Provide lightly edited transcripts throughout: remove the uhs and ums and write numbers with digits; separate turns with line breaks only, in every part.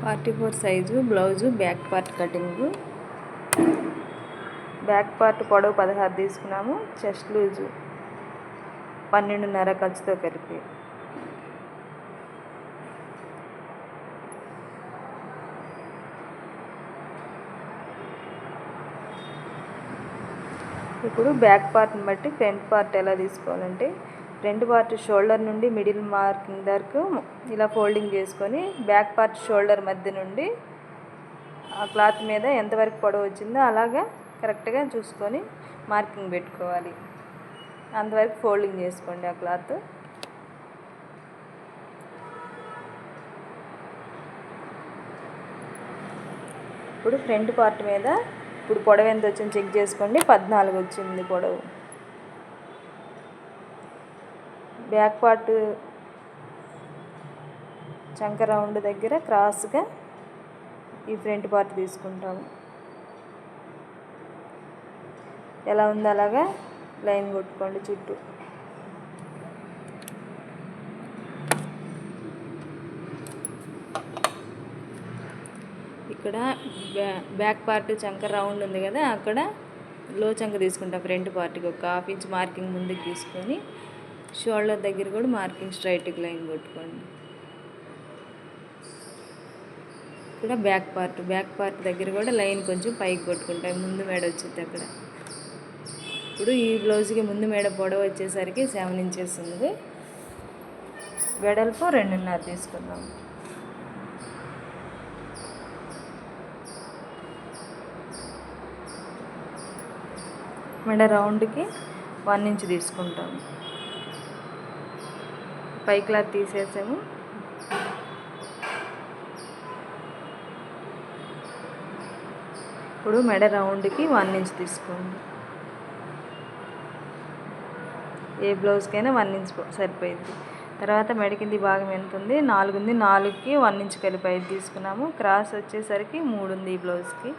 44 size blouse back part cutting. Back part పొడవు 16 తీసుకున్నాము. Chest loose 12.5 ఖర్చుతో కలిపి. ఇప్పుడు బ్యాక్ పార్ట్ని బట్టి ఫ్రంట్ పార్ట్ ఎలా తీసుకోవాలంటే, ఫ్రంట్ పార్ట్ షోల్డర్ నుండి మిడిల్ మార్కింగ్ వరకు ఇలా ఫోల్డింగ్ చేసుకొని బ్యాక్ పార్ట్ షోల్డర్ మధ్య నుండి ఆ క్లాత్ మీద ఎంతవరకు పొడవు వచ్చిందో అలాగా కరెక్ట్గా చూసుకొని మార్కింగ్ పెట్టుకోవాలి. అంతవరకు ఫోల్డింగ్ చేసుకోండి ఆ క్లాత్. ఇప్పుడు ఫ్రంట్ పార్ట్ మీద ఇప్పుడు పొడవు ఎంత వచ్చింది చెక్ చేసుకోండి. 14 వచ్చింది పొడవు. బ్యాక్ పార్ట్ చంక రౌండ్ దగ్గర క్రాస్గా ఈ ఫ్రంట్ పార్ట్ తీసుకుంటాము. ఎలా ఉందో అలాగా లైన్ కొట్టుకోండి చుట్టూ. ఇక్కడ బ్యాక్ పార్ట్ చంక రౌండ్ ఉంది కదా, అక్కడ లో చంక తీసుకుంటాం. ఫ్రంట్ పార్ట్కి ఒక 1/2 ఇంచ్ మార్కింగ్ ముందుకు తీసుకొని షోల్డర్ దగ్గర కూడా మార్కింగ్ స్ట్రైట్గా లైన్ కొట్టుకోండి. ఇక్కడ బ్యాక్ పార్ట్ దగ్గర కూడా లైన్ కొంచెం పైకి కొట్టుకుంటాం. ముందు మేడ వచ్చింది అక్కడ. ఇప్పుడు ఈ బ్లౌజ్కి ముందు మేడ పొడవు వచ్చేసరికి 7 ఇంచెస్ ఉంది. వెడల్పు 2.5 తీసుకుందాం. మెడ రౌండ్కి 1 ఇంచ్ తీసుకుంటాం. పై క్లాత్ తీసేసాము. ఇప్పుడు మెడ రౌండ్కి 1 ఇంచ్ తీసుకోండి. ఏ బ్లౌజ్కైనా 1 ఇంచ్ సరిపోయింది. తర్వాత మెడ కింది భాగం ఎంత ఉంది? 4 ఉంది. 4కి 1 ఇంచ్ కలిపి 5 తీసుకున్నాము. క్రాస్ వచ్చేసరికి 3 ఉంది ఈ బ్లౌజ్కి.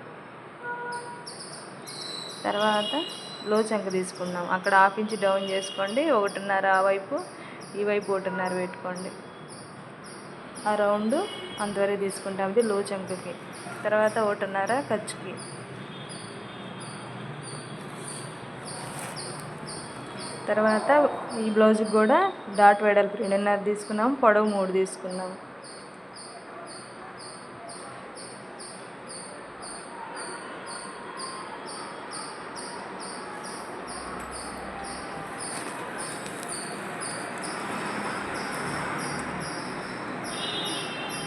తర్వాత లో చంక తీసుకున్నాం. అక్కడ 1/2 ఇంచ్ డౌన్ చేసుకోండి. 1.5 ఆ వైపు, ఈ వైపు 1.5 పెట్టుకోండి. ఆ రౌండ్ అంతవరకు తీసుకుంటాం. ఇది లో చంకకి. తర్వాత 1.5 ఖర్చుకి. తర్వాత ఈ బ్లౌజ్కి కూడా డాట్ వెడల్పు 2.5 తీసుకున్నాం. పొడవు 3 తీసుకున్నాం.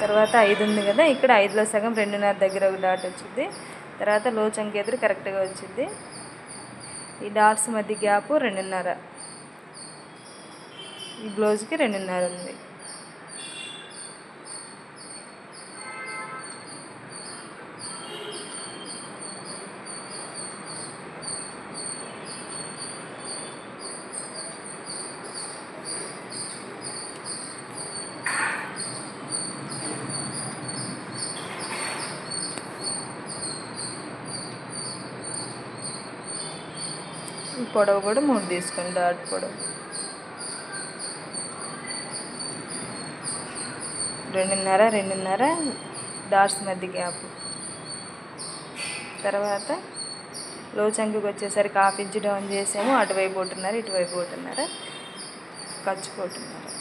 తర్వాత 5 ఉంది కదా, ఇక్కడ 5లో సగం 2.5 దగ్గర ఒక డాట్ వచ్చింది. తర్వాత లో చంక ఎదురు కరెక్ట్గా వచ్చింది. ఈ డాట్స్ మధ్య గ్యాప్ 2.5. ఈ బ్లౌజ్కి 2.5 ఉంది. ఈ పొడవు కూడా 3 తీసుకోండి. డాట్ పొడవు 2.5 డాట్స్ మధ్య గ్యాప్. తర్వాత లో చంకకి వచ్చేసరికి 1/2 ఇంచ్ డౌన్ చేసాము. అటువైపు 1.5, ఇటువైపు 1.5, ఖర్చుకు 1.5.